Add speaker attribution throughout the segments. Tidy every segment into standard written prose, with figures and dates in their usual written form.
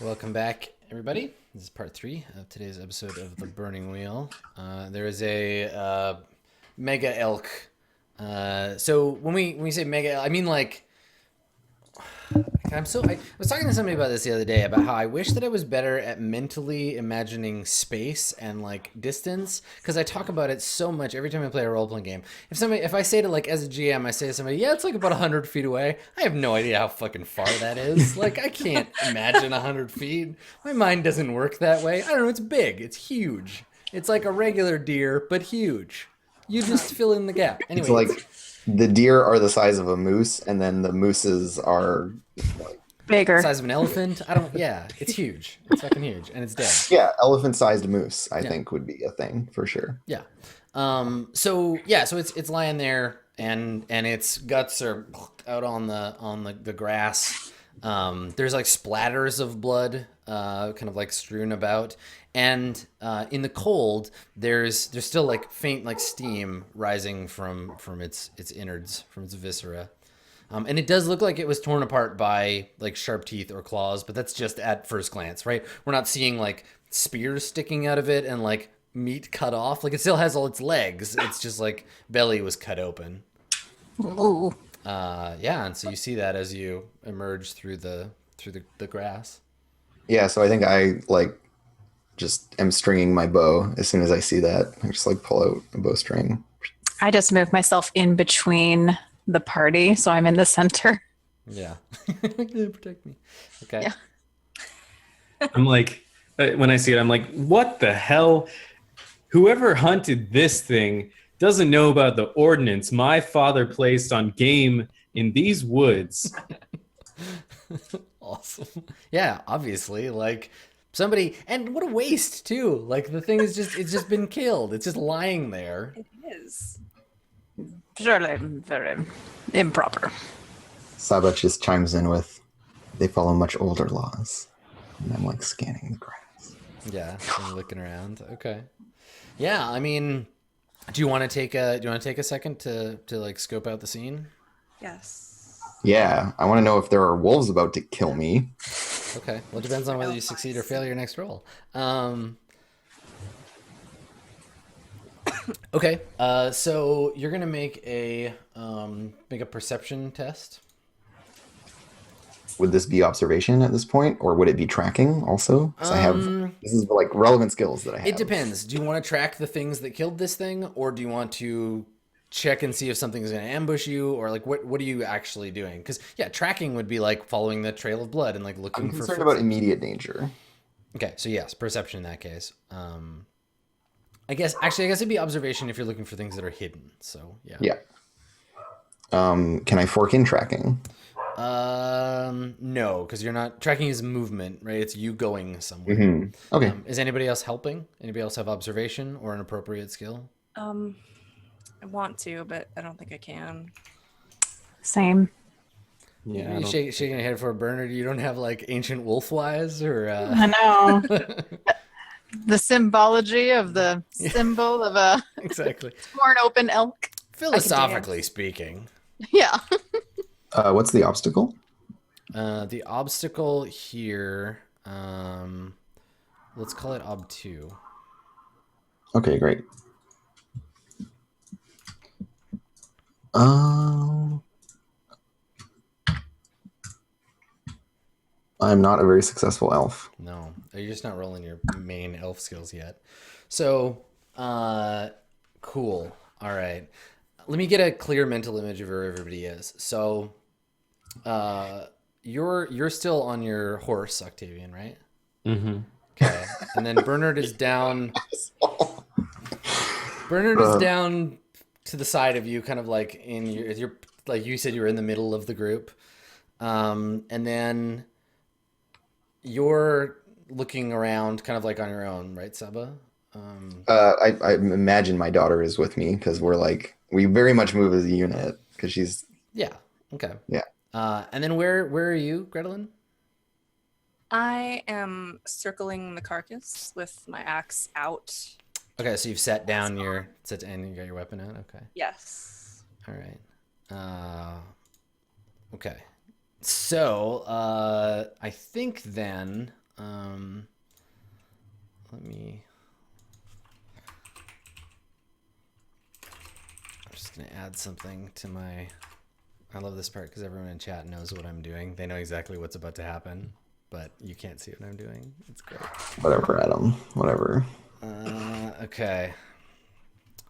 Speaker 1: Welcome back, everybody. This is part 3 of today's episode of The Burning Wheel. There is a mega elk. So when we say mega, I mean like I was talking to somebody about this the other day about how I wish that I was better at mentally imagining space and like distance because I talk about it so much every time I play a role playing game. If I say to like as a GM, I say to somebody, yeah, it's like about 100 feet away. I have no idea how fucking far that is. Like I can't imagine 100 feet. My mind doesn't work that way. I don't know. It's big. It's huge. It's like a regular deer, but huge. You just fill in the gap.
Speaker 2: It's
Speaker 1: Anyway,
Speaker 2: like the deer are the size of a moose, and then the mooses are like,
Speaker 3: Bigger.
Speaker 1: size of an elephant. I don't. Yeah, it's huge. It's fucking huge, and it's dead.
Speaker 2: yeah, elephant-sized moose, I
Speaker 1: Yeah.
Speaker 2: think would be a thing for sure.
Speaker 1: Yeah. So it's lying there, and its guts are out on the grass. There's like splatters of blood, kind of like strewn about, and in the cold, there's still like faint like steam rising from its innards, from its viscera. And it does look like it was torn apart by like sharp teeth or claws, but that's just at first glance, right? We're not seeing like spears sticking out of it and like meat cut off. Like it still has all its legs. It's just like belly was cut open.
Speaker 3: Ooh.
Speaker 1: Yeah, and so you see that as you emerge through the grass.
Speaker 2: Yeah, so I think I like just am stringing my bow as soon as I see that. I just like pull out a bowstring.
Speaker 3: I just moved myself in between the party, so I'm in the center.
Speaker 1: Yeah, protect me. Okay.
Speaker 3: Yeah.
Speaker 4: I'm like, when I see it, I'm like, what the hell? Whoever hunted this thing doesn't know about the ordinance my father placed on game in these woods.
Speaker 1: Awesome. Yeah, obviously, like somebody, and what a waste too. Like the thing is it's just been killed. It's just lying there.
Speaker 3: It is. Surely very improper.
Speaker 2: Saba just chimes in with, "They follow much older laws," and I'm like scanning the grass.
Speaker 1: Yeah, and looking around. Okay. Yeah, I mean, do you want to take a second to like scope out the scene?
Speaker 5: Yes.
Speaker 2: Yeah, I want to know if there are wolves about to kill me.
Speaker 1: Okay. Well, it depends on whether you succeed or fail your next roll. Okay. So you're gonna make a perception test.
Speaker 2: Would this be observation at this point, or would it be tracking also? Because I have this is like relevant skills that I have.
Speaker 1: It depends. Do you want to track the things that killed this thing, or do you want to check and see if something's going to ambush you, or like what are you actually doing? Because yeah, tracking would be like following the trail of blood and like looking
Speaker 2: I'm
Speaker 1: for.
Speaker 2: concerned about immediate danger.
Speaker 1: Okay, so yes, perception in that case. I guess it'd be observation if you're looking for things that are hidden. So yeah.
Speaker 2: Yeah. Can I fork in tracking?
Speaker 1: No, because you're not tracking is movement, right? It's you going somewhere.
Speaker 2: Okay.
Speaker 1: Is anybody else helping? Anybody else have observation or an appropriate skill?
Speaker 5: I want to, but I don't think I can.
Speaker 3: Same.
Speaker 4: Yeah,
Speaker 1: You shaking your head for a burner. You don't have like ancient wolf wise or.
Speaker 3: I know. The symbology of the symbol of a
Speaker 1: Exactly.
Speaker 3: torn open elk.
Speaker 1: Philosophically speaking,
Speaker 3: Yeah.
Speaker 2: What's the obstacle?
Speaker 1: the obstacle here, let's call it ob2.
Speaker 2: Okay, great. Um, I'm not a very successful elf.
Speaker 1: No, you're just not rolling your main elf skills yet. So, cool. All right. Let me get a clear mental image of where everybody is. So, you're still on your horse, Octavian, right?
Speaker 4: Mm-hmm.
Speaker 1: Okay. And then Bernard is down. Bernard is down to the side of you, kind of like in your like you said, you were in the middle of the group, and then you're looking around, kind of like on your own, right, Saba?
Speaker 2: I imagine my daughter is with me because we very much move as a unit because she's
Speaker 1: Yeah. Okay.
Speaker 2: yeah.
Speaker 1: And then where are you, Gretelin?
Speaker 5: I am circling the carcass with my axe out.
Speaker 1: Okay, so you've sat down and you got your weapon out. Okay.
Speaker 5: Yes.
Speaker 1: All right. Okay. So I think then let me. I'm just gonna add something to my. I love this part because everyone in chat knows what I'm doing. They know exactly what's about to happen, but you can't see what I'm doing. It's great.
Speaker 2: Whatever, Adam. Whatever.
Speaker 1: Okay.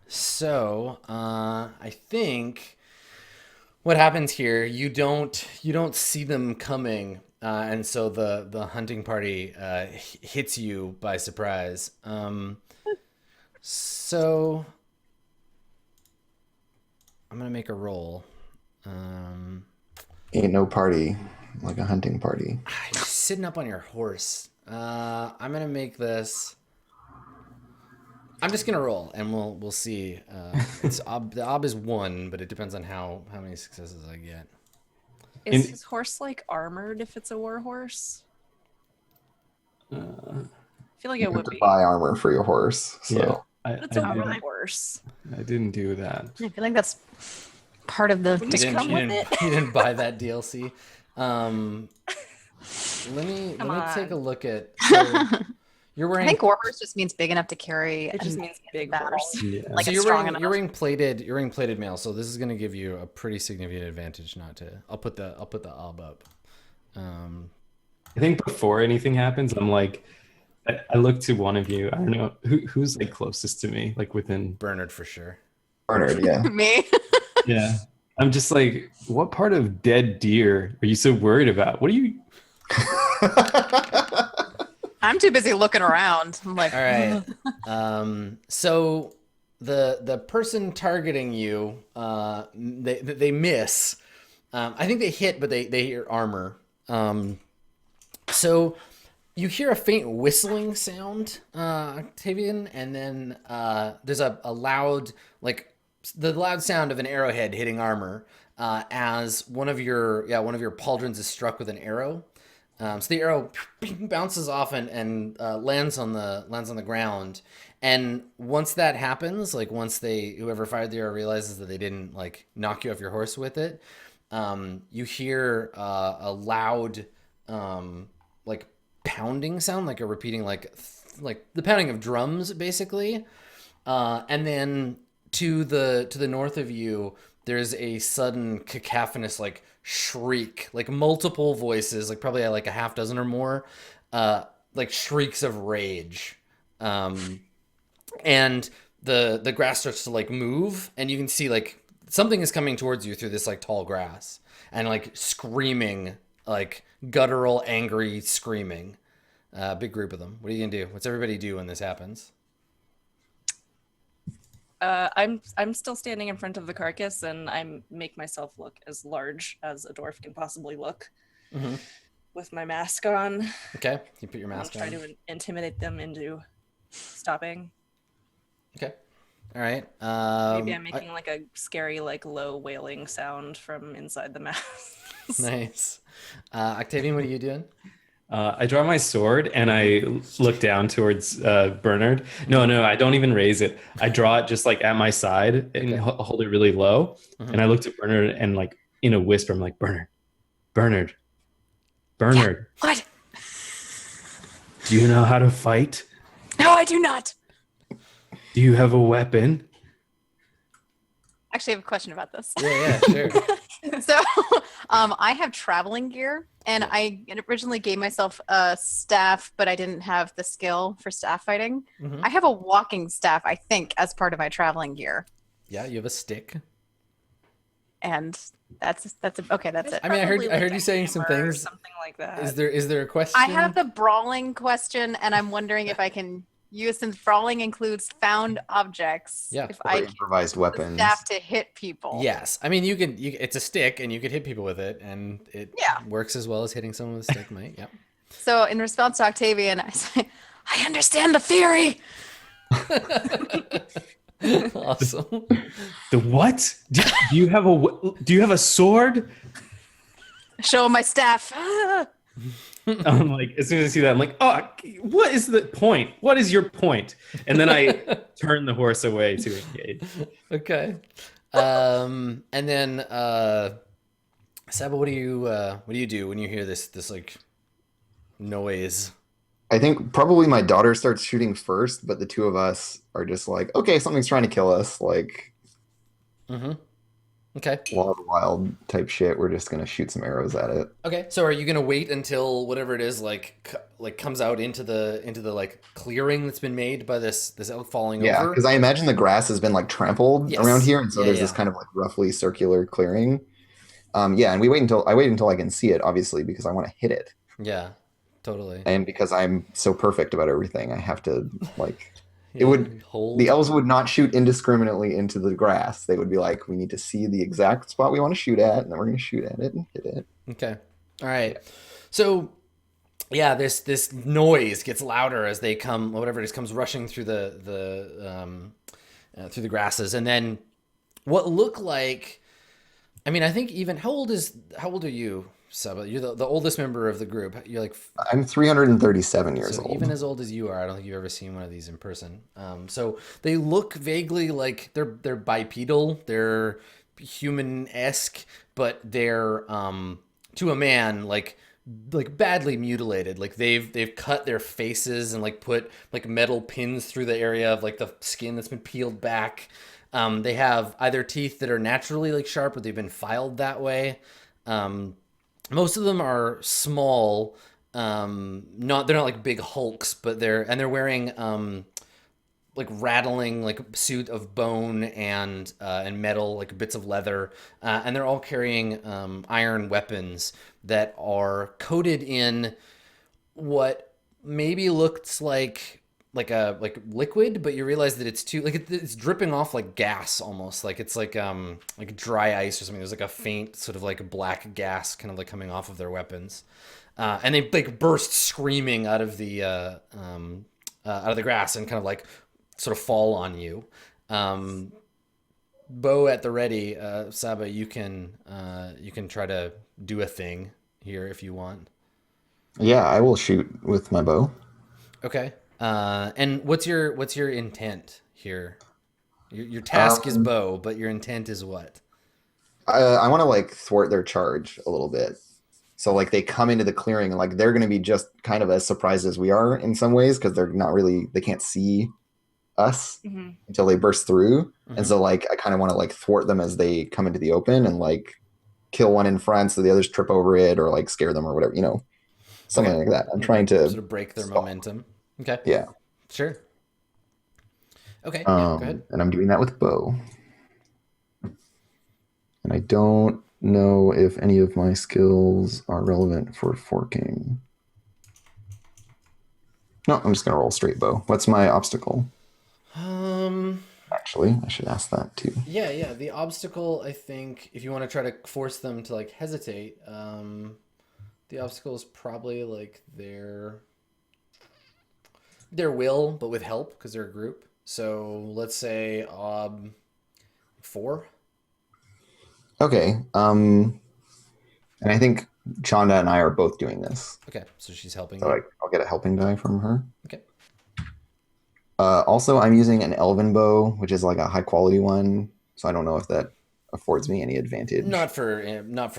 Speaker 1: So I think what happens here, you don't see them coming, and so the hunting party hits you by surprise. So I'm gonna make a roll.
Speaker 2: Ain't no party like a hunting party.
Speaker 1: You're sitting up on your horse. I'm gonna make this. I'm just gonna roll, and we'll see. The ob is 1, but it depends on how many successes I get.
Speaker 5: Is his horse like armored if it's a war horse? I feel like
Speaker 2: You
Speaker 5: it
Speaker 2: have
Speaker 5: would
Speaker 2: to
Speaker 5: be.
Speaker 2: buy armor for your horse. So
Speaker 4: Yeah,
Speaker 5: It's a war
Speaker 4: didn't,
Speaker 5: horse.
Speaker 4: I didn't do that.
Speaker 3: I feel like that's part of the.
Speaker 5: You didn't come with it.
Speaker 1: You didn't buy that DLC. Let me take a look at. So you're
Speaker 3: I
Speaker 1: wearing.
Speaker 3: think warhorse just means big enough to carry.
Speaker 5: It just
Speaker 3: and
Speaker 5: means big
Speaker 3: battle.
Speaker 5: horse.
Speaker 4: Yeah.
Speaker 3: Like
Speaker 1: So
Speaker 3: it's
Speaker 1: you're
Speaker 3: strong
Speaker 1: wearing
Speaker 3: enough.
Speaker 1: you're wearing plated mail. So this is going to give you a pretty significant advantage. Not to. I'll put the ob up.
Speaker 4: I think before anything happens, I'm like, I look to one of you. I don't know who's like closest to me, like within.
Speaker 1: Bernard for sure.
Speaker 2: Bernard, yeah.
Speaker 3: Me.
Speaker 4: Yeah. I'm just like, what part of dead deer are you so worried about? What are you?
Speaker 3: I'm too busy looking around. I'm like,
Speaker 1: All right. So the person targeting you, they miss. I think they hit, but they hear armor. So you hear a faint whistling sound, Octavian, and then there's a loud, like the loud sound of an arrowhead hitting armor as one of your pauldrons is struck with an arrow. So the arrow bounces off and lands on the ground. And once that happens, like once whoever fired the arrow realizes that they didn't like knock you off your horse with it, you hear a loud like pounding sound, like a repeating like the pounding of drums, basically. And then to the north of you, there's a sudden cacophonous like shriek, like multiple voices, like probably like a half dozen or more, like shrieks of rage. And the grass starts to like move, and you can see like something is coming towards you through this like tall grass, and like screaming, like guttural, angry screaming. Big group of them. What are you gonna do? What's everybody do when this happens?
Speaker 5: I'm still standing in front of the carcass, and I make myself look as large as a dwarf can possibly look with my mask on.
Speaker 1: Okay, you put your mask
Speaker 5: I'll
Speaker 1: on.
Speaker 5: try to intimidate them into stopping.
Speaker 1: Okay, all right.
Speaker 5: Maybe I'm making like a scary, like low wailing sound from inside the mask.
Speaker 1: Nice. Octavian, what are you doing?
Speaker 4: I draw my sword and I look down towards Bernard. No, I don't even raise it. I draw it just like at my side and hold it really low. And I looked at Bernard and like in a whisper, I'm like, Bernard.
Speaker 3: yeah, what?
Speaker 4: Do you know how to fight?
Speaker 3: No, I do not.
Speaker 4: Do you have a weapon?
Speaker 3: Actually, I have a question about this.
Speaker 1: Yeah, sure.
Speaker 3: So, I have traveling gear, and I originally gave myself a staff, but I didn't have the skill for staff fighting. I have a walking staff, I think, as part of my traveling gear,
Speaker 1: Yeah, you have a stick.
Speaker 3: and that's okay. That's it.
Speaker 1: I mean, I
Speaker 5: Probably
Speaker 1: heard
Speaker 5: like
Speaker 1: you
Speaker 5: a
Speaker 1: saying some
Speaker 5: hammer or
Speaker 1: things.
Speaker 5: something like that.
Speaker 1: Is there a question?
Speaker 3: I have the brawling question, and I'm wondering if I can use, since brawling includes found objects.
Speaker 1: Yeah.
Speaker 3: If
Speaker 2: Or
Speaker 3: I can
Speaker 2: improvised
Speaker 3: use the
Speaker 2: weapons.
Speaker 3: staff to hit people.
Speaker 1: Yes, I mean you can. It's a stick, and you could hit people with it, and it works as well as hitting someone with a stick might. Yep.
Speaker 3: So in response to Octavian, I say, I understand the theory.
Speaker 1: Awesome.
Speaker 4: The what? Do you have a sword?
Speaker 3: Show him my staff.
Speaker 4: I'm like, as soon as I see that, I'm like, oh, what is the point? What is your point? And then I turn the horse away to engage.
Speaker 1: Okay. And then Saba, what do you do when you hear this like noise?
Speaker 2: I think probably my daughter starts shooting first, but the two of us are just like, okay, something's trying to kill us, like
Speaker 1: Mm-hmm. Okay.
Speaker 2: Law of the Wild type shit. We're just gonna shoot some arrows at it.
Speaker 1: Okay. So are you gonna wait until whatever it is like comes out into the like clearing that's been made by this elk falling
Speaker 2: Yeah,
Speaker 1: over?
Speaker 2: because I imagine the grass has been like trampled around
Speaker 1: Yes.
Speaker 2: here, and so
Speaker 1: Yeah.
Speaker 2: there's this
Speaker 1: Yeah.
Speaker 2: kind of like roughly circular clearing. Yeah, and we wait until I can see it, obviously, because I want to hit it,
Speaker 1: Yeah. Totally.
Speaker 2: and because I'm so perfect about everything, I have to like it
Speaker 1: Yeah.
Speaker 2: would the
Speaker 1: Hold.
Speaker 2: elves would not shoot indiscriminately into the grass. They would be like, we need to see the exact spot we want to shoot at, and then we're going to shoot at it and hit it.
Speaker 1: Okay. All right. So yeah, this noise gets louder as they come, whatever it is, comes rushing through through the grasses, and then what look like, I mean, I think even how old are you, Saba? You're the oldest member of the group. You're like
Speaker 2: I'm 337 years
Speaker 1: so
Speaker 2: old.
Speaker 1: even as old as you are, I don't think you've ever seen one of these in person. So they look vaguely like they're bipedal, they're human-esque, but they're to a man like badly mutilated. Like they've cut their faces and like put like metal pins through the area of like the skin that's been peeled back. They have either teeth that are naturally like sharp, or they've been filed that way. Um, Most of them are small. Not they're not like big hulks, but they're wearing like rattling like suit of bone and metal, like bits of leather, and they're all carrying iron weapons that are coated in what maybe looks like a like liquid, but you realize that it's too like it's dripping off like gas almost, like it's like dry ice or something. There's like a faint sort of like black gas kind of like coming off of their weapons, and they like burst screaming out of the grass and kind of like sort of fall on you. Um, Bow at the ready, Saba. You can try to do a thing here if you want.
Speaker 2: Yeah, I will shoot with my bow.
Speaker 1: Okay. And what's your intent here? Your task is
Speaker 2: Um,
Speaker 1: bow, but your intent is what?
Speaker 2: I want to like thwart their charge a little bit. So like they come into the clearing and like they're going to be just kind of as surprised as we are in some ways because they're not really they can't see us
Speaker 5: Hmm.
Speaker 2: until they burst through. And
Speaker 1: Hmm.
Speaker 2: so like I kind of want to like thwart them as they come into the open and like kill one in front so the others trip over it or like scare them or whatever, something
Speaker 1: Okay.
Speaker 2: like that. I'm
Speaker 1: Yeah.
Speaker 2: trying to
Speaker 1: Sort of break their
Speaker 2: stall.
Speaker 1: momentum. Okay.
Speaker 2: Yeah.
Speaker 1: Sure. Okay. Yeah. Go ahead.
Speaker 2: And I'm doing that with bow. And I don't know if any of my skills are relevant for forking. No, I'm just gonna roll straight bow. What's my obstacle?
Speaker 1: Um.
Speaker 2: Actually, I should ask that too.
Speaker 1: Yeah. Yeah. The obstacle, I think, if you want to try to force them to like hesitate, the obstacle is probably like their will, but with help because they're a group. So let's say 4.
Speaker 2: Okay. And I think Chanda and I are both doing this.
Speaker 1: Okay, so she's helping
Speaker 2: So
Speaker 1: you.
Speaker 2: I'll get a helping die from her.
Speaker 1: Okay.
Speaker 2: Also, I'm using an elven bow, which is like a high quality one. So I don't know if that affords me any advantage.
Speaker 1: Not for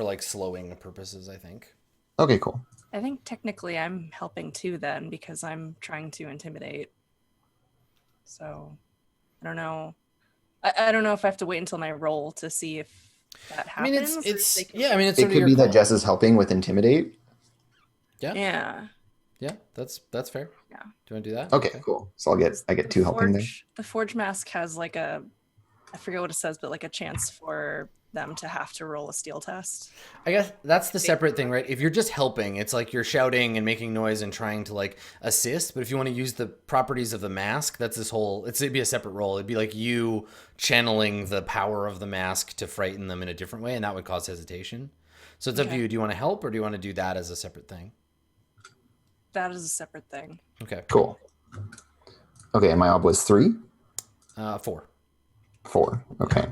Speaker 1: like slowing purposes, I think.
Speaker 2: Okay, cool.
Speaker 5: I think technically I'm helping too then because I'm trying to intimidate. So I don't know. I don't know if I have to wait until my roll to see if that
Speaker 1: I mean,
Speaker 5: happens. or if
Speaker 1: it's
Speaker 5: they can-
Speaker 1: yeah. I mean, it's
Speaker 2: It
Speaker 1: sort of
Speaker 2: could
Speaker 1: your
Speaker 2: be that
Speaker 1: call.
Speaker 2: Jess is helping with intimidate.
Speaker 1: Yeah,
Speaker 5: Yeah.
Speaker 1: yeah. That's fair.
Speaker 5: Yeah.
Speaker 1: Do you want to do that?
Speaker 2: Okay, cool. So I get two helping there.
Speaker 5: The forge mask has like a, I forget what it says, but like a chance for them to have to roll a steel test.
Speaker 1: I guess that's the separate thing, right? If you're just helping, it's like you're shouting and making noise and trying to like assist. But if you want to use the properties of the mask, that's this whole. It'd be a separate role. It'd be like you channeling the power of the mask to frighten them in a different way, and that would cause hesitation. So it's up to
Speaker 5: Okay.
Speaker 1: you. Do you want to help or do you want to do that as a separate thing?
Speaker 5: That is a separate thing.
Speaker 1: Okay.
Speaker 2: Cool. Okay, and my ob was 3?
Speaker 1: 4.
Speaker 2: 4. Okay.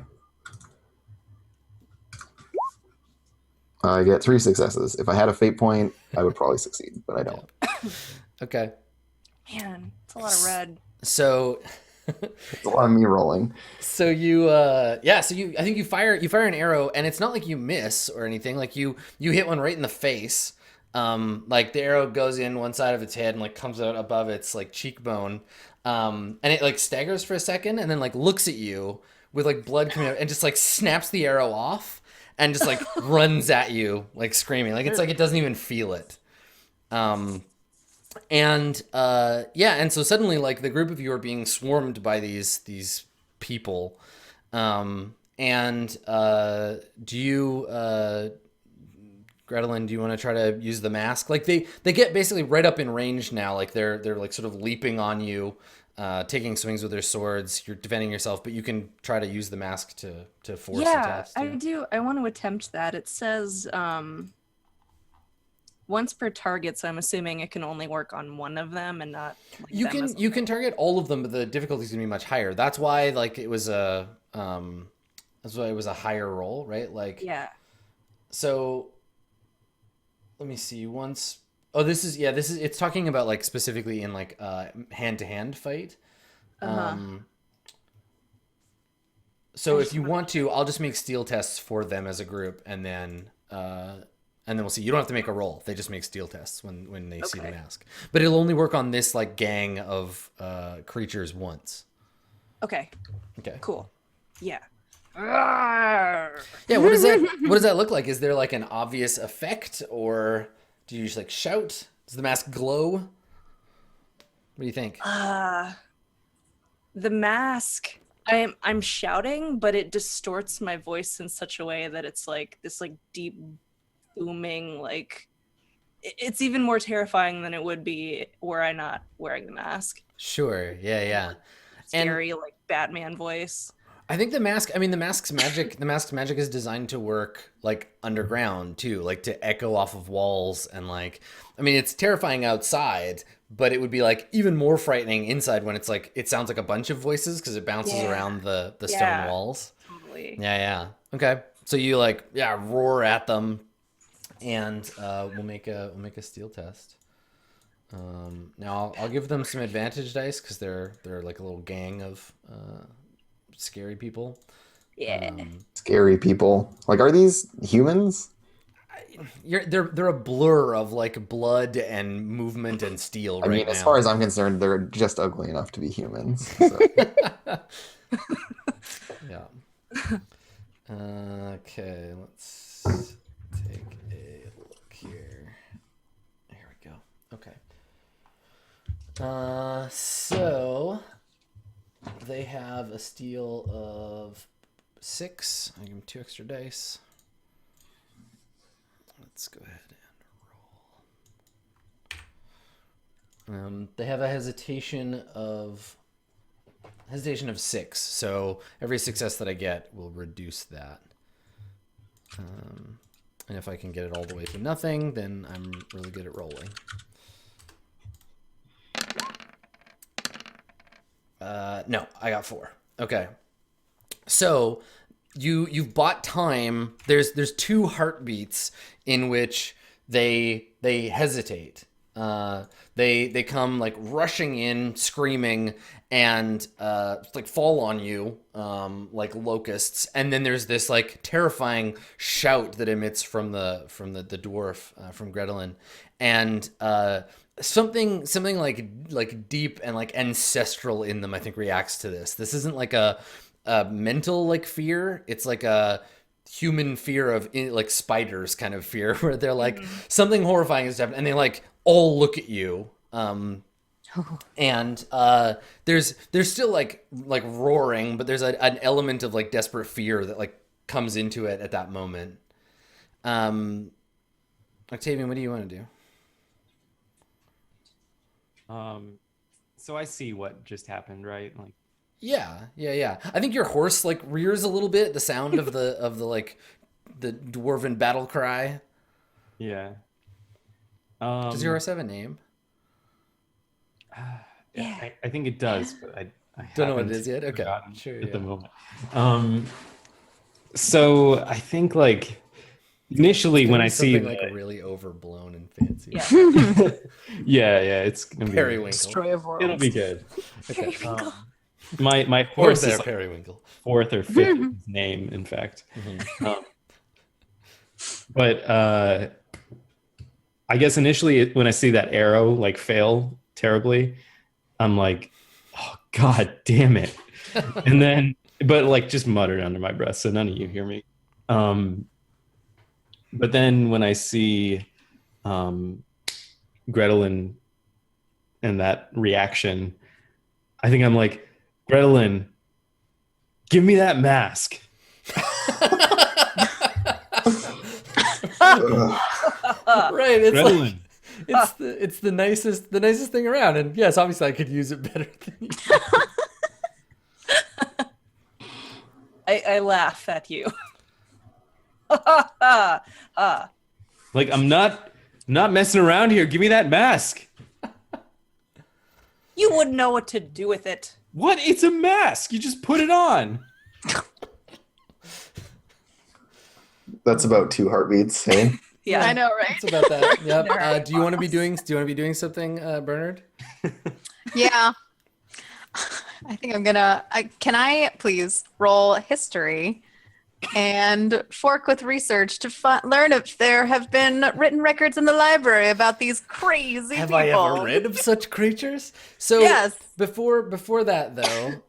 Speaker 2: I get 3 successes. If I had a fate point, I would probably succeed, but I don't.
Speaker 1: Okay.
Speaker 5: Man, it's a lot of red.
Speaker 1: So
Speaker 2: It's a lot of me rolling.
Speaker 1: So I think you fire an arrow, and it's not like you miss or anything. Like you hit one right in the face. Like the arrow goes in one side of its head and like comes out above its like cheekbone. And it like staggers for a second and then like looks at you with like blood coming out and just like snaps the arrow off and just like runs at you like screaming. Like it's like it doesn't even feel it. And and so suddenly like the group of you are being swarmed by these people. Do you Gretelin, do you want to try to use the mask? Like they get basically right up in range now. Like they're like sort of leaping on you, taking swings with their swords. You're defending yourself, but you can try to use the mask to force the test.
Speaker 5: I do. I want to attempt that. It says once per target, so I'm assuming it can only work on one of them and not. Like,
Speaker 1: you can target all of them, but the difficulty is gonna be much higher. That's why like it was a higher roll, right? Like So let me see. This is it's talking about like specifically in like hand-to-hand fight. So if you want to, I'll just make steel tests for them as a group, and then we'll see. You don't have to make a roll. They just make steel tests when they see the mask. But it'll only work on this like gang of creatures once.
Speaker 5: Okay. Cool. Yeah.
Speaker 1: Yeah, what does that look like? Is there like an obvious effect, or do you just like shout? Does the mask glow? What do you think?
Speaker 5: The mask, I'm shouting, but it distorts my voice in such a way that it's like this like deep booming, like it's even more terrifying than it would be were I not wearing the mask.
Speaker 1: Sure. Yeah.
Speaker 5: Scary, like Batman voice.
Speaker 1: I think the mask's magic is designed to work like underground too, like to echo off of walls and like, I mean, it's terrifying outside, but it would be like even more frightening inside when it's like, it sounds like a bunch of voices because it bounces around the stone walls.
Speaker 5: Totally.
Speaker 1: Yeah. Okay. So you like, roar at them, and we'll make a steel test. Now I'll give them some advantage dice because they're like a little gang of scary people.
Speaker 2: Scary people. Like, are these humans?
Speaker 1: They're a blur of like blood and movement and steel.
Speaker 2: I mean, as far as I'm concerned, they're just ugly enough to be humans. So.
Speaker 1: Yeah. Okay, let's take a look here. Here we go. Okay. So they have a steel of 6. I give them 2 extra dice. Let's go ahead and roll. They have a hesitation of 6. So every success that I get will reduce that. And if I can get it all the way to nothing, then I'm really good at rolling. No, I got 4. Okay. So you've bought time. There's 2 heartbeats in which they hesitate. They come like rushing in, screaming, and like fall on you like locusts. And then there's this like terrifying shout that emits from the dwarf, from Gretelin, and something like deep and like ancestral in them, I think, reacts to this. This isn't like a mental like fear. It's like a human fear of like spiders kind of fear, where they're like something horrifying has happened, and they like all look at you. And there's still like roaring, but there's an element of like desperate fear that like comes into it at that moment. Octavian, what do you want to do?
Speaker 6: So I see what just happened, right? Like,
Speaker 1: yeah. I think your horse like rears a little bit. The sound of the like the dwarven battle cry.
Speaker 6: yeah.
Speaker 1: Does your horse have a name?
Speaker 6: Yeah. I think it does, but I
Speaker 1: Don't know what it
Speaker 6: haven't
Speaker 1: is yet. Okay,
Speaker 6: forgotten
Speaker 1: sure.
Speaker 6: at the moment. So I think like initially when I see
Speaker 1: something like really overblown and fancy.
Speaker 5: Yeah.
Speaker 6: yeah, it's gonna be
Speaker 1: Periwinkle.
Speaker 3: Destroy of worlds.
Speaker 6: It'll be good.
Speaker 1: Okay.
Speaker 4: My
Speaker 1: Or
Speaker 4: horse
Speaker 1: their
Speaker 4: is like
Speaker 1: periwinkle.
Speaker 4: fourth or fifth name, in fact. Um, but I guess initially when I see that arrow like fail terribly, I'm like, oh god damn it. And then but like just muttered under my breath so none of you hear me. But then when I see Gretel and that reaction, I think I'm like, Gretelin, give me that mask.
Speaker 2: Ugh.
Speaker 1: Right. It's like
Speaker 4: Gretelin.
Speaker 1: it's the nicest thing around. And yes, obviously I could use it better than you.
Speaker 5: I laugh at you.
Speaker 4: Like I'm not messing around here. Give me that mask.
Speaker 5: You wouldn't know what to do with it.
Speaker 4: What? It's a mask. You just put it on.
Speaker 2: That's about 2 heartbeats. Hey?
Speaker 5: Yeah,
Speaker 3: I know, right?
Speaker 1: It's about that. Yep.
Speaker 3: There are
Speaker 1: Do you want to be doing something, Bernard?
Speaker 3: Yeah. I think I'm gonna. Can I please roll history and fork with research to learn if there have been written records in the library about these crazy
Speaker 1: Have
Speaker 3: people?
Speaker 1: I ever read of such creatures? So
Speaker 3: Yes.
Speaker 1: before that though,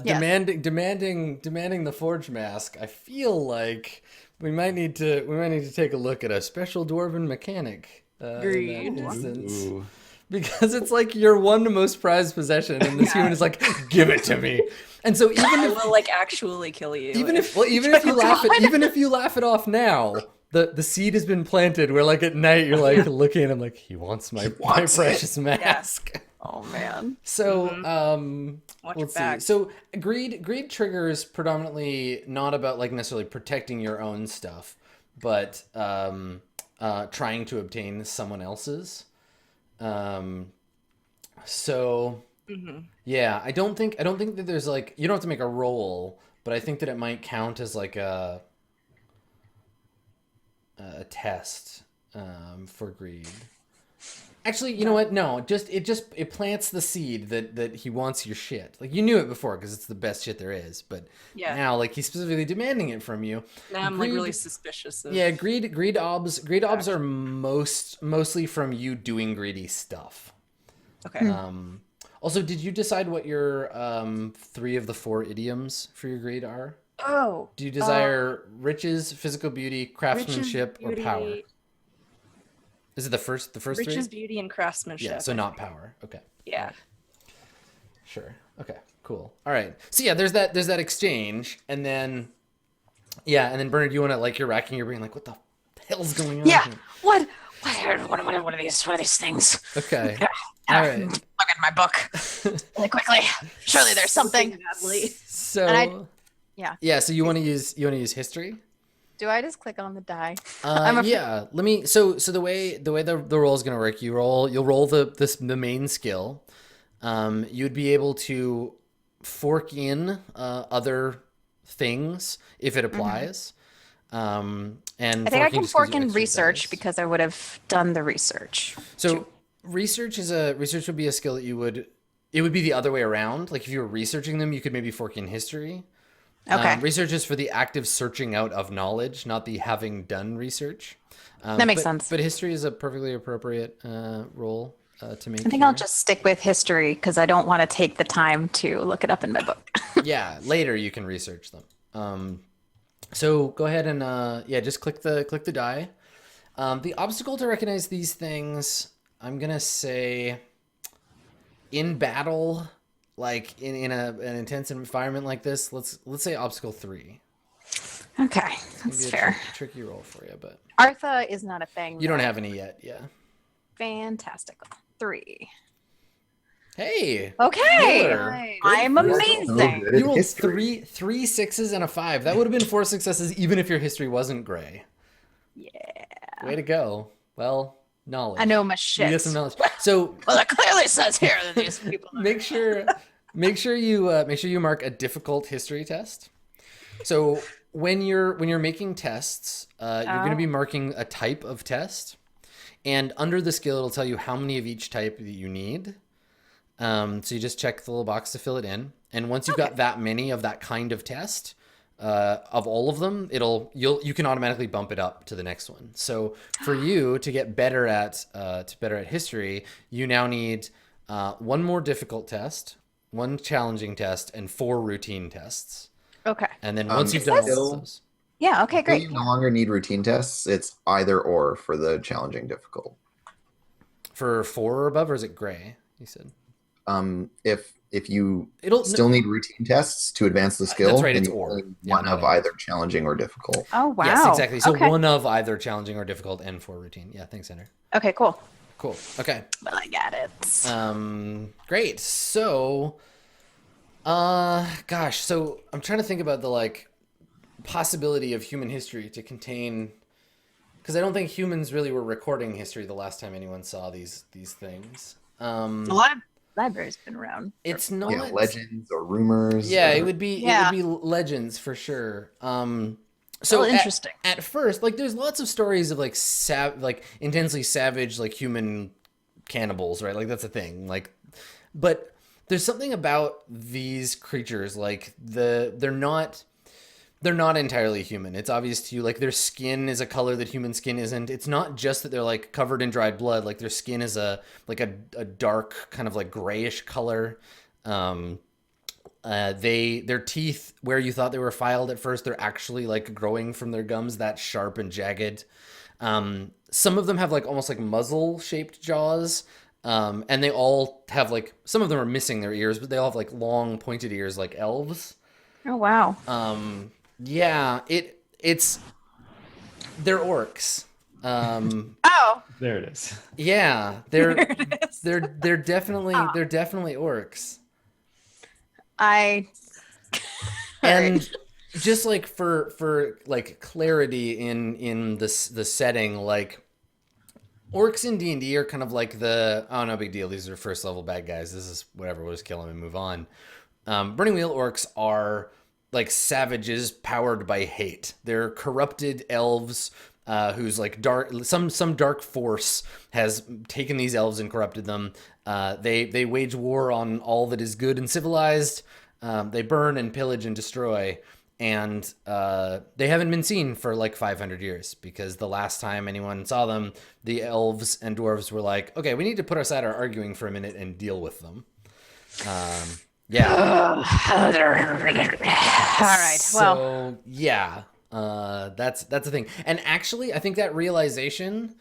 Speaker 3: Yes.
Speaker 1: demanding the forge mask, I feel like we might need to take a look at a special dwarven mechanic in
Speaker 3: Agreed.
Speaker 1: that instance.
Speaker 4: Ooh.
Speaker 1: Because it's like your one most prized possession, and this human is like, give it to me. And so even
Speaker 5: I
Speaker 1: if
Speaker 5: will like actually kill you.
Speaker 1: even if you laugh it off now, the seed has been planted where like at night you're like looking at him like he wants my precious mask.
Speaker 3: Oh man.
Speaker 1: So
Speaker 5: Watch
Speaker 1: let's
Speaker 5: your back.
Speaker 1: see. So greed triggers predominantly not about like necessarily protecting your own stuff, but trying to obtain someone else's. So yeah, I don't think that there's like you don't have to make a roll, but I think that it might count as like a test for greed. Actually, you know what? No, it plants the seed that he wants your shit. Like you knew it before because it's the best shit there is, but
Speaker 5: Yeah.
Speaker 1: now like he's specifically demanding it from you.
Speaker 5: Now I'm like
Speaker 1: Greed-
Speaker 5: really suspicious of.
Speaker 1: Yeah, greed obs are mostly from you doing greedy stuff.
Speaker 5: Okay.
Speaker 1: Also, did you decide what your 3 of the 4 idioms for your greed are?
Speaker 5: Oh.
Speaker 1: Do you desire riches, physical beauty, craftsmanship, or power? Is it the first
Speaker 5: Riches,
Speaker 1: 3?
Speaker 5: beauty, and craftsmanship.
Speaker 1: Yeah, so not power. Okay.
Speaker 5: Yeah.
Speaker 1: Sure. Okay. Cool. All right. So yeah, there's that exchange, and then Bernard, you want to like you're racking your brain like what the hell's going on?
Speaker 3: Yeah.
Speaker 1: here?
Speaker 3: What are these things?
Speaker 1: Okay. All right.
Speaker 3: Look at my book really quickly. Surely there's something.
Speaker 1: So
Speaker 3: And yeah.
Speaker 1: So you want to use history?
Speaker 3: Do I just click on the die?
Speaker 1: Yeah. Let me. So the way the roll is gonna work, you'll roll the main skill. You'd be able to fork in other things if it applies. And
Speaker 3: I think I can fork in research because I would have done the research.
Speaker 1: So research would be a skill that it would be the other way around. Like if you were researching them, you could maybe fork in history.
Speaker 3: Okay.
Speaker 1: Research is for the active searching out of knowledge, not the having done research.
Speaker 3: That makes sense.
Speaker 1: But history is a perfectly appropriate role to make.
Speaker 3: I think I'll just stick with history because I don't want to take the time to look it up in my book.
Speaker 1: Yeah, later you can research them. So go ahead and just click the die. The obstacle to recognize these things, I'm gonna say, in battle, like in an intense environment like this, let's say obstacle 3.
Speaker 3: Okay,
Speaker 1: Maybe
Speaker 3: that's
Speaker 1: a
Speaker 3: fair.
Speaker 1: tricky roll for you, but
Speaker 3: Artha is not a thing.
Speaker 1: you don't have any yet. Yeah.
Speaker 3: Fantastical. 3.
Speaker 1: Hey.
Speaker 3: Okay.
Speaker 1: Killer.
Speaker 3: I'm
Speaker 2: Good
Speaker 3: amazing.
Speaker 2: at
Speaker 1: You rolled
Speaker 2: history.
Speaker 1: three 6s and a 5. That would have been 4 successes even if your history wasn't gray.
Speaker 3: Yeah.
Speaker 1: Way to go. Well, knowledge.
Speaker 3: I know my
Speaker 1: You
Speaker 3: shit.
Speaker 1: get some knowledge. So
Speaker 3: Well, it clearly says here that these people.
Speaker 1: make sure you mark a difficult history test. So when you're making tests, you're going to be marking a type of test, and under the skill it'll tell you how many of each type that you need. So you just check the little box to fill it in, and once you've got that many of that kind of test, of all of them, you can automatically bump it up to the next one. So for you to get better at history, you now need one more difficult test, one challenging test, and 4 routine tests.
Speaker 3: Okay.
Speaker 1: And then once you've done all of those,
Speaker 3: Yeah. Okay. Great.
Speaker 2: You no longer need routine tests. It's either or for the challenging difficult.
Speaker 1: for 4 or above, or is it gray? You said.
Speaker 2: If you
Speaker 1: It'll
Speaker 2: still need routine tests to advance the skill,
Speaker 1: That's right,
Speaker 2: then
Speaker 1: it's
Speaker 2: you
Speaker 1: or.
Speaker 2: only need
Speaker 1: Yeah,
Speaker 2: one
Speaker 1: not
Speaker 2: of
Speaker 1: and.
Speaker 2: either challenging or difficult.
Speaker 3: Oh wow.
Speaker 1: Yes, exactly. So
Speaker 3: Okay.
Speaker 1: one of either challenging or difficult and 4 routine. Yeah, thanks, Andrew.
Speaker 3: Okay. Cool.
Speaker 1: Cool. Okay.
Speaker 3: Well, I got it.
Speaker 1: Great. So, gosh. So I'm trying to think about the possibility of human history to contain, because I don't think humans really were recording history the last time anyone saw these things.
Speaker 3: The library's been around.
Speaker 1: It's not
Speaker 2: Yeah, legends or rumors.
Speaker 1: Yeah,
Speaker 2: or-
Speaker 1: it would be legends for sure. So
Speaker 3: Well, interesting.
Speaker 1: At first, there's lots of stories of intensely savage human cannibals, right? That's a thing. But there's something about these creatures they're not entirely human. It's obvious to you. Their skin is a color that human skin isn't. It's not just that they're covered in dried blood. Their skin is a dark kind of grayish color. Their teeth, where you thought they were filed at first, they're actually growing from their gums, that sharp and jagged. Some of them have almost muzzle shaped jaws. And they all have some of them are missing their ears, but they all have long pointed ears like elves.
Speaker 3: Oh wow.
Speaker 1: Yeah, they're orcs.
Speaker 3: Oh.
Speaker 4: There it is.
Speaker 1: Yeah, they're definitely orcs. And just for clarity in the setting, orcs in D&D are kind of no big deal, these are first level bad guys, this is whatever, we'll just kill them and move on. Burning Wheel orcs are savages powered by hate. They're corrupted elves whose dark some dark force has taken these elves and corrupted them. They wage war on all that is good and civilized. They burn and pillage and destroy, and they haven't been seen for 500 years, because the last time anyone saw them, the elves and dwarves were okay, we need to put aside our arguing for a minute and deal with them. Yeah.
Speaker 3: All right.
Speaker 1: So yeah, that's the thing. And actually, I think that realization,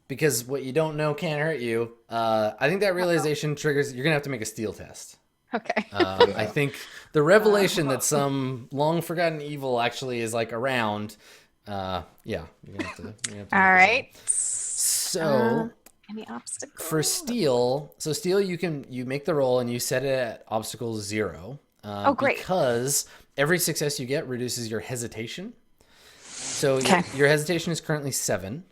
Speaker 1: because what you don't know can't hurt you. I think that realization triggers. You're gonna have to make a steel test.
Speaker 3: Okay.
Speaker 1: I think the revelation that some long forgotten evil actually is around. Yeah, you're gonna have to make
Speaker 3: All right.
Speaker 1: So.
Speaker 3: Any obstacles?
Speaker 1: For steel, you make the roll and you set it at obstacle 0.
Speaker 3: Oh, great.
Speaker 1: Because every success you get reduces your hesitation. So
Speaker 3: Okay.
Speaker 1: your hesitation is currently 7.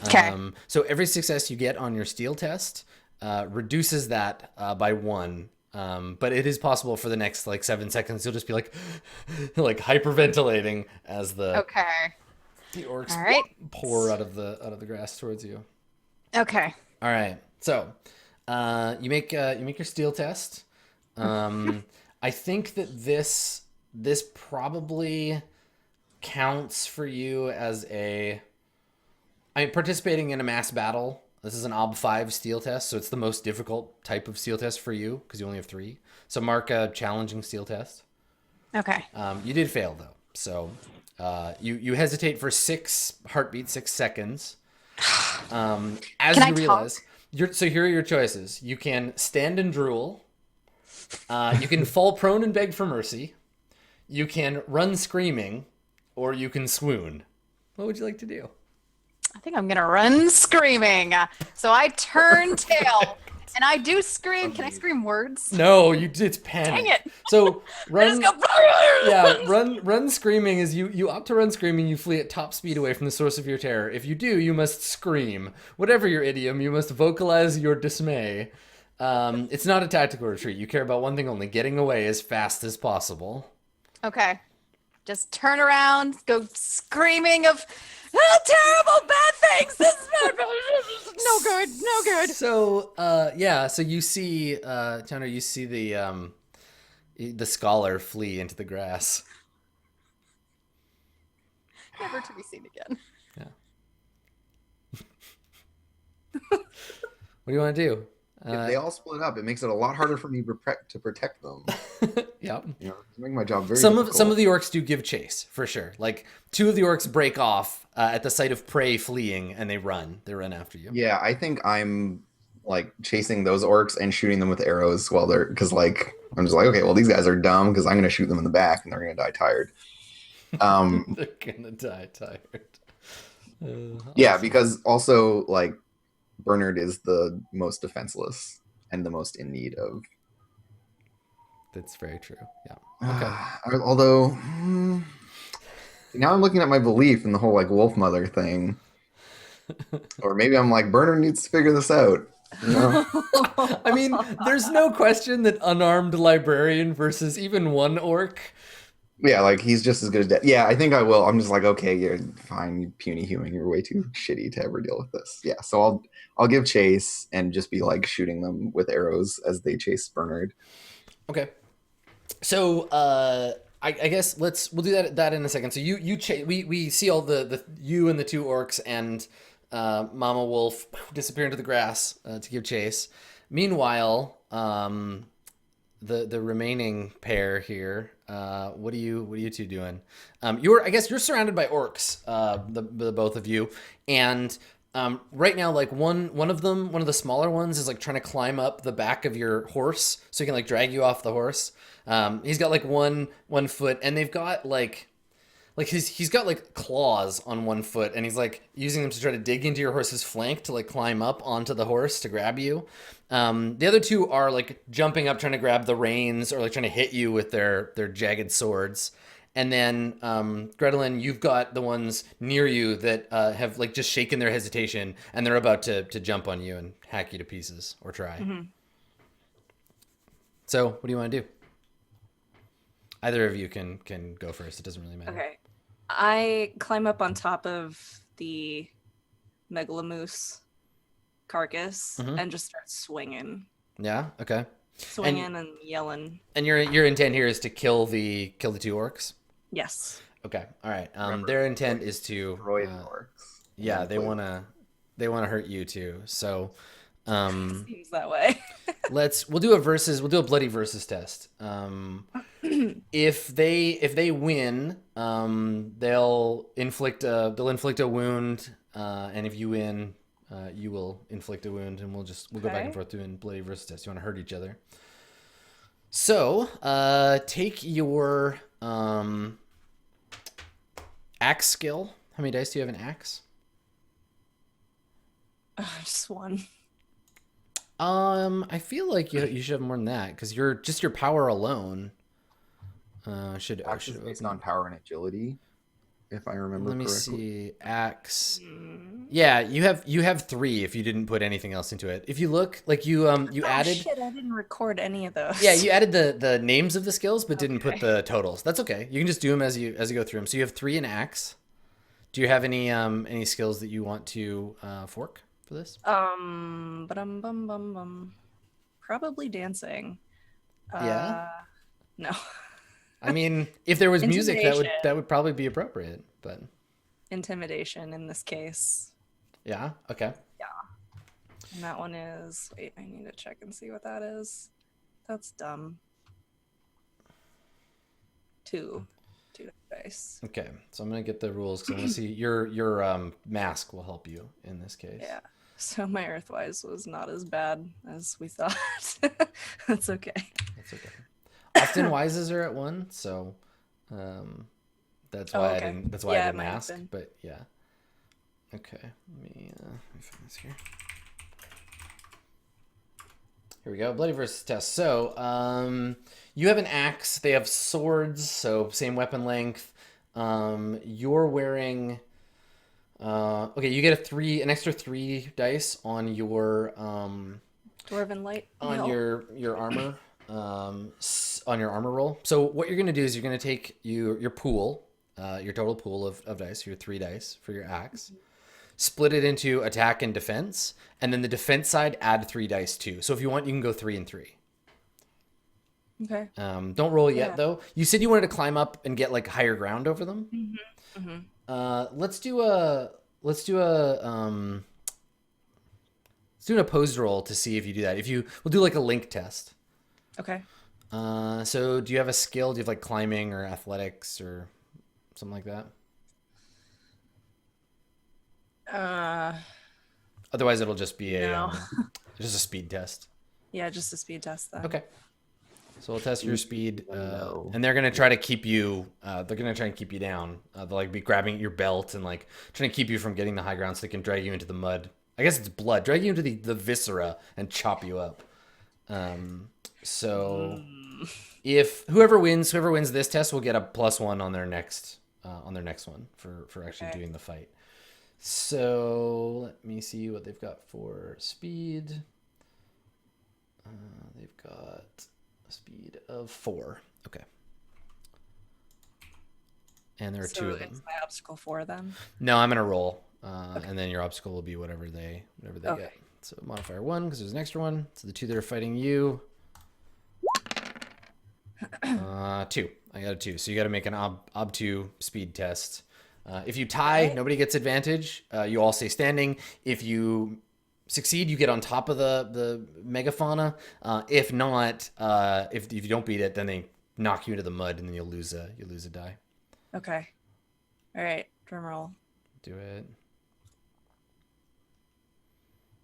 Speaker 3: Okay.
Speaker 1: So every success you get on your steel test reduces that by 1. But it is possible for the next 7 seconds you'll just be hyperventilating as the orcs
Speaker 3: All right.
Speaker 1: pour out of the grass towards you.
Speaker 3: Okay.
Speaker 1: All right. So, you make your steel test. I think that this probably counts for you as participating in a mass battle. This is an Ob 5 steel test, so it's the most difficult type of steel test for you because you only have 3. So mark a challenging steel test.
Speaker 3: Okay.
Speaker 1: You did fail though, so you hesitate for 6 heartbeats, 6 seconds. As
Speaker 3: Can
Speaker 1: you
Speaker 3: I
Speaker 1: realize, so here are your choices. You can stand and drool. You can fall prone and beg for mercy. You can run screaming, or you can swoon. What would you like to do?
Speaker 3: I think I'm gonna run screaming. So I turn tail and I do scream. Can I scream words?
Speaker 1: No, it's panic.
Speaker 3: Dang it.
Speaker 1: So
Speaker 3: I
Speaker 1: run.
Speaker 3: just go.
Speaker 1: Yeah, run screaming is you opt to run screaming, you flee at top speed away from the source of your terror. If you do, you must scream. Whatever your idiom, you must vocalize your dismay. It's not a tactical retreat. You care about one thing only, getting away as fast as possible.
Speaker 3: Okay. Just turn around, go screaming of Oh, terrible bad things. This is no good. No good.
Speaker 1: So, yeah. So you see, Chandra, you see the scholar flee into the grass.
Speaker 3: Never to be seen again.
Speaker 1: Yeah. What do you want to do?
Speaker 2: If they all split up, it makes it a lot harder for me to protect them.
Speaker 1: Yeah.
Speaker 2: You know, it's making my job very
Speaker 1: Some
Speaker 2: difficult.
Speaker 1: of the orcs do give chase for sure. Like 2 of the orcs break off at the sight of prey fleeing, and they run. They run after you.
Speaker 2: Yeah, I think I'm like chasing those orcs and shooting them with arrows while they're because like I'm just like, okay, well these guys are dumb because I'm gonna shoot them in the back and they're gonna die tired.
Speaker 1: They're gonna die tired.
Speaker 2: Yeah, because also like Bernard is the most defenseless and the most in need of.
Speaker 1: That's very true. Yeah. Okay.
Speaker 2: Although now I'm looking at my belief in the whole like wolf mother thing, or maybe I'm like Bernard needs to figure this out. You know?
Speaker 1: I mean, there's no question that unarmed librarian versus even one orc.
Speaker 2: Yeah, like he's just as good as dead. Yeah, I think I will. I'm just like, okay, you're fine, you puny human. You're way too shitty to ever deal with this. Yeah, so I'll give chase and just be like shooting them with arrows as they chase Bernard.
Speaker 1: Okay. So I guess we'll do that in a second. So we see all the you and the 2 orcs and Mama Wolf disappear into the grass to give chase. Meanwhile, the remaining pair here, what are you 2 doing? I guess you're surrounded by orcs, the both of you, and right now, like one of the smaller ones is like trying to climb up the back of your horse so he can like drag you off the horse. He's got like one foot, and they've got like he's got like claws on one foot, and he's like using them to try to dig into your horse's flank to like climb up onto the horse to grab you. The other 2 are like jumping up trying to grab the reins or like trying to hit you with their jagged swords. And then Gretelin, you've got the ones near you that have like just shaken their hesitation, and they're about to jump on you and hack you to pieces or try.
Speaker 5: Mm-hmm.
Speaker 1: So what do you want to do? Either of you can go first. It doesn't really matter.
Speaker 5: Okay. I climb up on top of the megalomoose carcass and just start swinging.
Speaker 1: Yeah. Okay.
Speaker 5: Swinging and yelling.
Speaker 1: And your intent here is to kill the 2 orcs.
Speaker 5: Yes.
Speaker 1: Okay. All right. Their intent is to
Speaker 2: Destroy the orcs.
Speaker 1: yeah, they wanna hurt you too. So
Speaker 5: Seems that way.
Speaker 1: we'll do a bloody versus test. If they win, they'll inflict a wound, and if you win, you will inflict a wound, and we'll go back and forth doing bloody versus test. You want to hurt each other. So take your axe skill. How many dice do you have in axe?
Speaker 5: Just 1.
Speaker 1: I feel like you should have more than that because your power alone should
Speaker 2: Axe is based on power and agility, if I remember
Speaker 1: Let me
Speaker 2: correctly.
Speaker 1: see. Axe. Yeah, you have 3 if you didn't put anything else into it. If you look, like you added.
Speaker 5: Shit, I didn't record any of those.
Speaker 1: Yeah, you added the names of the skills but didn't put the totals. That's okay. You can just do them as you go through them. So you have 3 in axe. Do you have any skills that you want to fork for this?
Speaker 5: Probably dancing.
Speaker 1: Yeah?
Speaker 5: No.
Speaker 1: I mean, if there was music,
Speaker 5: Intimidation.
Speaker 1: that would probably be appropriate, but
Speaker 5: Intimidation in this case.
Speaker 1: yeah, okay.
Speaker 5: And that one is, wait, I need to check and see what that is. That's dumb. 2 dice.
Speaker 1: Okay, so I'm gonna get the rules because I want to see your mask will help you in this case.
Speaker 5: Yeah. So my Earthwise was not as bad as we thought. That's okay.
Speaker 1: That's okay. Often wises are at 1, so that's why I didn't. That's why
Speaker 5: Yeah,
Speaker 1: I
Speaker 5: it
Speaker 1: didn't
Speaker 5: might have
Speaker 1: ask.
Speaker 5: been.
Speaker 1: But yeah. Okay, let me find this here. Here we go. Bloody versus test. So you have an axe. They have swords, so same weapon length. You're wearing. Okay, you get an extra 3 dice on your
Speaker 5: Dwarven light.
Speaker 1: on
Speaker 5: No.
Speaker 1: your armor on your armor roll. So what you're gonna do is you're gonna take your pool your total pool of dice, your 3 dice for your axe. Split it into attack and defense, and then the defense side add 3 dice too. So if you want, you can go 3 and 3.
Speaker 5: Okay.
Speaker 1: Don't roll yet
Speaker 5: Yeah.
Speaker 1: though. You said you wanted to climb up and get like higher ground over them. Let's do an opposed roll to see if you do that. We'll do like a link test.
Speaker 5: Okay.
Speaker 1: So do you have a skill? Do you have like climbing or athletics or something like that? Otherwise, it'll just be
Speaker 5: No.
Speaker 1: just a speed test.
Speaker 5: Yeah, just a speed test then.
Speaker 1: Okay. So we'll test your speed,
Speaker 2: No.
Speaker 1: and they're gonna try to keep you. They're gonna try and keep you down. They'll like be grabbing your belt and like trying to keep you from getting the high ground, so they can drag you into the mud. I guess it's blood. Drag you into the viscera and chop you up. So if whoever wins this test will get a +1 on their next one for actually
Speaker 5: Okay.
Speaker 1: doing the fight. So let me see what they've got for speed. They've got a speed of 4. Okay. And there are 2 of them.
Speaker 5: It's my obstacle 4 then.
Speaker 1: No, I'm gonna roll, and then your obstacle will be whatever they
Speaker 5: Okay.
Speaker 1: get. So modifier 1 because there's an extra one. So the 2 that are fighting you. 2. I got a 2. So you got to make an ob 2 speed test. If you tie, nobody gets advantage. You all stay standing. If you succeed, you get on top of the megafauna. If not, if you don't beat it, then they knock you into the mud, and then you'll lose a die.
Speaker 5: Okay. All right. Drum roll.
Speaker 1: Do it.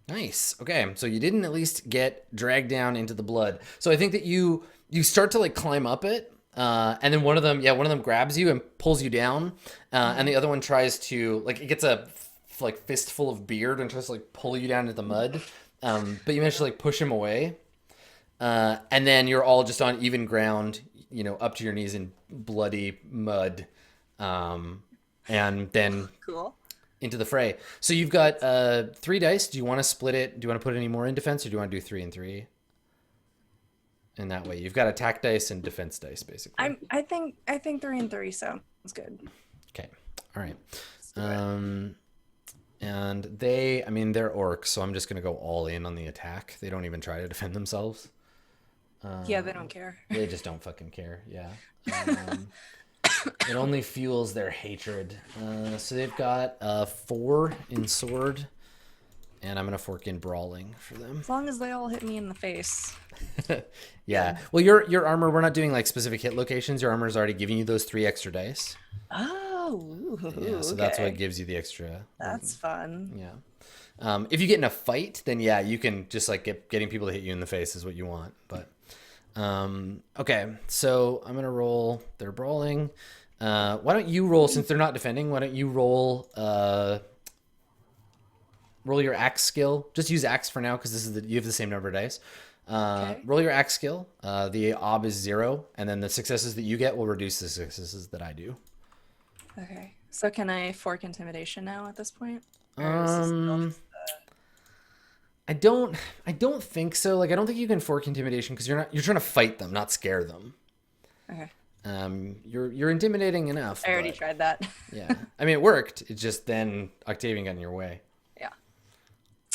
Speaker 1: Nice. Okay, so you didn't at least get dragged down into the blood. So I think that you start to like climb up it, and then one of them grabs you and pulls you down, and the other one tries to like it gets a like fistful of beard and tries to like pull you down into the mud, but you manage to like push him away, and then you're all just on even ground, up to your knees in bloody mud, and then
Speaker 5: Cool.
Speaker 1: into the fray. So you've got 3 dice. Do you want to split it? Do you want to put any more in defense, or do you want to do 3 and 3? And that way, you've got attack dice and defense dice, basically.
Speaker 5: I think 3 and 3 sounds good.
Speaker 1: Okay. All right. And they're orcs, so I'm just gonna go all in on the attack. They don't even try to defend themselves.
Speaker 5: Yeah, they don't care.
Speaker 1: They just don't fucking care. Yeah. It only fuels their hatred. So they've got 4 in sword, and I'm gonna fork in brawling for them.
Speaker 5: As long as they all hit me in the face.
Speaker 1: Yeah. Well, your armor, we're not doing like specific hit locations. Your armor is already giving you those 3 extra dice.
Speaker 5: Oh.
Speaker 1: Yeah. So that's what gives you the extra.
Speaker 5: That's fun.
Speaker 1: Yeah. If you get in a fight, then yeah, you can just like getting people to hit you in the face is what you want. But okay, so I'm gonna roll. They're brawling. Why don't you roll, since they're not defending? Why don't you roll your axe skill? Just use axe for now because you have the same number of dice.
Speaker 5: Okay.
Speaker 1: Roll your axe skill. The ob is 0, and then the successes that you get will reduce the successes that I do.
Speaker 5: Okay. So can I fork intimidation now at this point? Or is this still-
Speaker 1: I don't think so. Like, I don't think you can fork intimidation because you're trying to fight them, not scare them.
Speaker 5: Okay.
Speaker 1: You're intimidating enough.
Speaker 5: I already
Speaker 1: but,
Speaker 5: tried that.
Speaker 1: Yeah. I mean, it worked. It's just then Octavian got in your way.
Speaker 5: Yeah.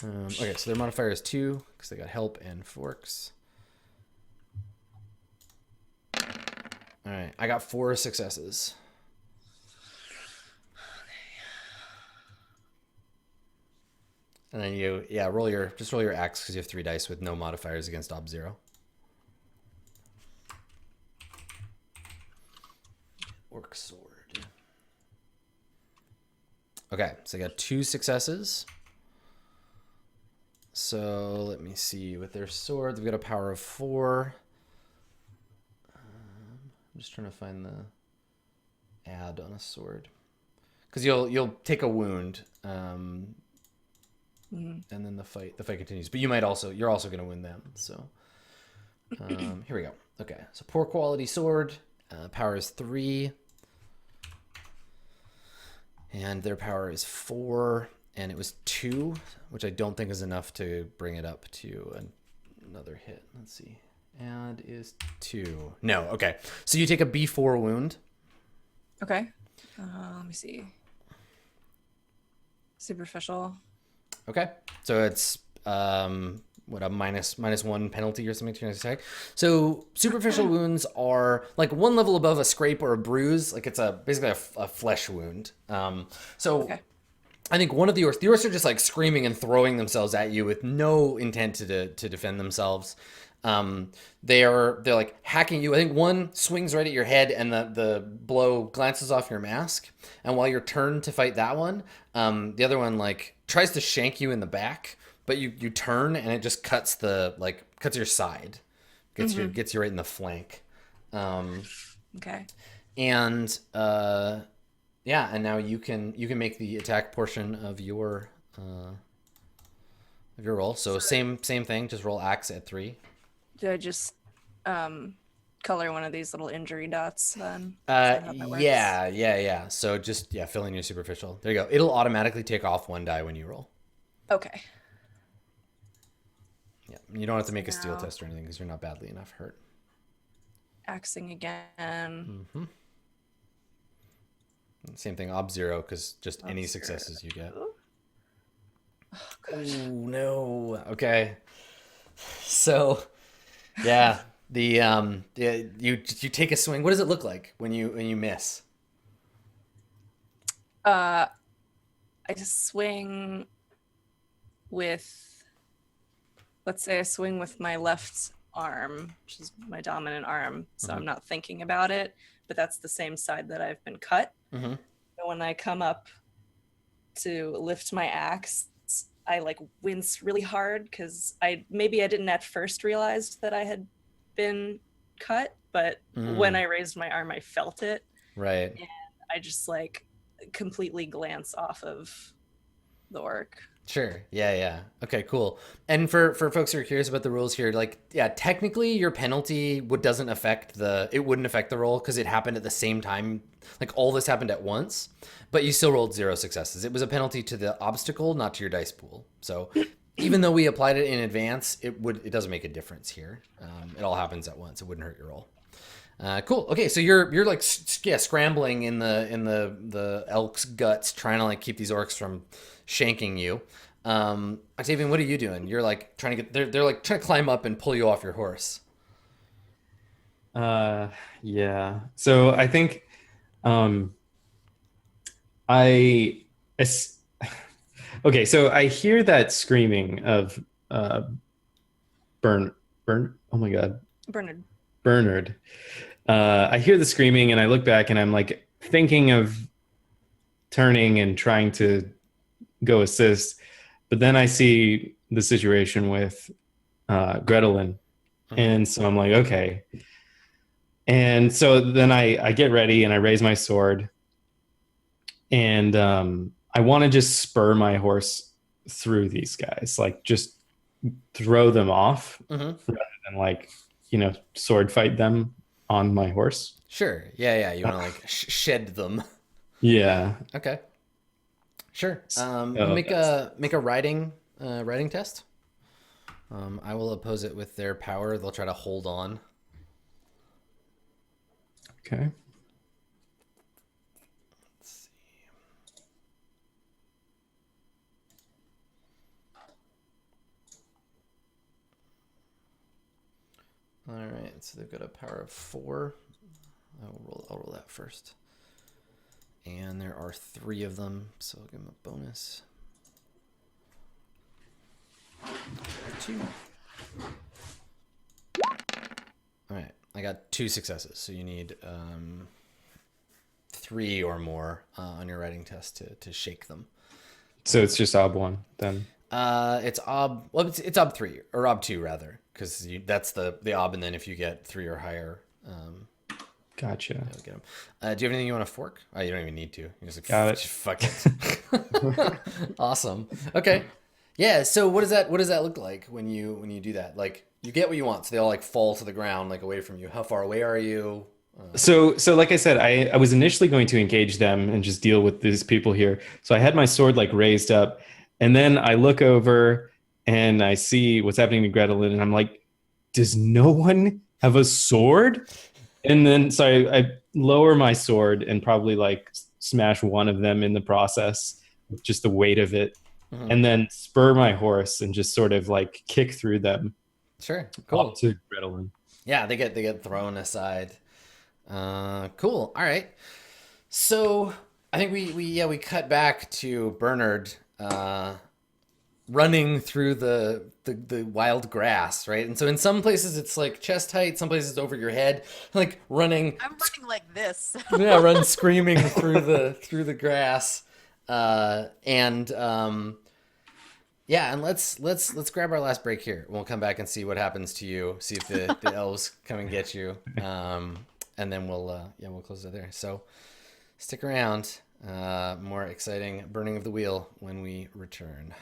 Speaker 1: Okay, so their modifier is 2 because they got help and forks. All right, I got 4 successes. And then roll your axe because you have 3 dice with no modifiers against ob 0. Orc sword. Okay, so I got 2 successes. So let me see. With their sword, they've got a power of 4. I'm just trying to find the add on a sword, because you'll take a wound, and then the fight continues. But you're also going to win them. So here we go. Okay, so poor quality sword. Power is 3. And their power is 4, and it was 2, which I don't think is enough to bring it up to another hit. Let's see. Add is 2. No, okay. So you take a B4 wound.
Speaker 5: Okay. Let me see. Superficial.
Speaker 1: Okay, so it's what, a minus 1 penalty or something to your next attack. So superficial wounds are like one level above a scrape or a bruise. Like it's basically a flesh wound. So
Speaker 5: Okay.
Speaker 1: I think one of the orcs are just like screaming and throwing themselves at you with no intent to defend themselves. They're like hacking you. I think one swings right at your head and the blow glances off your mask. And while you're turned to fight that one, the other one like tries to shank you in the back, but you turn and it just cuts your side, gets you right in the flank.
Speaker 5: Okay.
Speaker 1: And yeah, and now you can make the attack portion of your roll. So same thing, just roll axe at 3.
Speaker 5: Do I just color one of these little injury dots then? Is that how that works?
Speaker 1: Yeah. So just fill in your superficial. There you go. It'll automatically take off 1 die when you roll.
Speaker 5: Okay.
Speaker 1: Yeah, you don't have to make a steel
Speaker 5: Now-
Speaker 1: test or anything because you're not badly enough hurt.
Speaker 5: Axing again.
Speaker 1: Same thing, ob 0, because just any
Speaker 5: Ob 0.
Speaker 1: successes you get.
Speaker 5: Oh, gosh.
Speaker 1: Oh no. Okay. So, yeah, you take a swing. What does it look like when you miss?
Speaker 5: I just swing with, let's say I swing with my left arm, which is my dominant arm, so I'm not thinking about it, but that's the same side that I've been cut.
Speaker 1: Mm-hmm.
Speaker 5: So when I come up to lift my axe, I like wince really hard because I didn't at first realize that I had been cut, but when I raised my arm, I felt it.
Speaker 1: Right.
Speaker 5: And I just like completely glance off of the orc.
Speaker 1: Sure. Yeah. Okay, cool. And for folks who are curious about the rules here, like, yeah, technically your penalty wouldn't affect the roll because it happened at the same time. Like all this happened at once, but you still rolled 0 successes. It was a penalty to the obstacle, not to your dice pool. So even though we applied it in advance, it doesn't make a difference here. It all happens at once. It wouldn't hurt your roll. Cool. Okay, so you're like scrambling in the elk's guts, trying to like keep these orcs from shanking you. Octavian, what are you doing? You're like trying to they're like trying to climb up and pull you off your horse.
Speaker 6: Yeah. So I think okay, so I hear that screaming of Bernard. Oh my god. Bernard. I hear the screaming and I look back and I'm like thinking of turning and trying to go assist, but then I see the situation with Gretelin, and so I'm like, okay. And so then I get ready and I raise my sword, and I want to just spur my horse through these guys, like just throw them off rather than like, sword fight them on my horse.
Speaker 1: Sure. Yeah. You want to like shed them.
Speaker 6: Yeah.
Speaker 1: Okay. Sure.
Speaker 6: So
Speaker 1: make a riding test. I will oppose it with their power. They'll try to hold on.
Speaker 6: Okay.
Speaker 1: Let's see. All right, so they've got a power of 4. I'll roll that first. And there are 3 of them, so I'll give them a bonus. 2. All right, I got 2 successes, so you need 3 or more on your writing test to shake them.
Speaker 6: So it's just ob 1 then.
Speaker 1: It's ob 3 or ob 2 rather, because that's the ob, and then if you get 3 or higher,
Speaker 6: Gotcha.
Speaker 1: you'll get them. Do you have anything you want to fork? Oh, you don't even need to. You're just like,
Speaker 6: Got it.
Speaker 1: fuck it. Awesome. Okay. Yeah. So what does that look like when you do that? Like you get what you want, so they all like fall to the ground, like away from you. How far away are you?
Speaker 6: So like I said, I was initially going to engage them and just deal with these people here. So I had my sword like raised up, and then I look over and I see what's happening to Gretelin, and I'm like, does no one have a sword? And then so I lower my sword and probably like smash one of them in the process with just the weight of it,
Speaker 1: Mhm.
Speaker 6: and then spur my horse and just sort of like kick through them.
Speaker 1: Sure. Cool.
Speaker 6: Up to Gretelin.
Speaker 1: Yeah, they get thrown aside. Cool. All right. So I think we cut back to Bernard running through the wild grass, right? And so in some places it's like chest height, some places over your head, like running.
Speaker 3: I'm running like this.
Speaker 1: Yeah, run screaming through the grass, and yeah, and let's grab our last break here. We'll come back and see what happens to you. See if the elves come and get you, and then we'll close it there. So stick around. More exciting burning of the wheel when we return.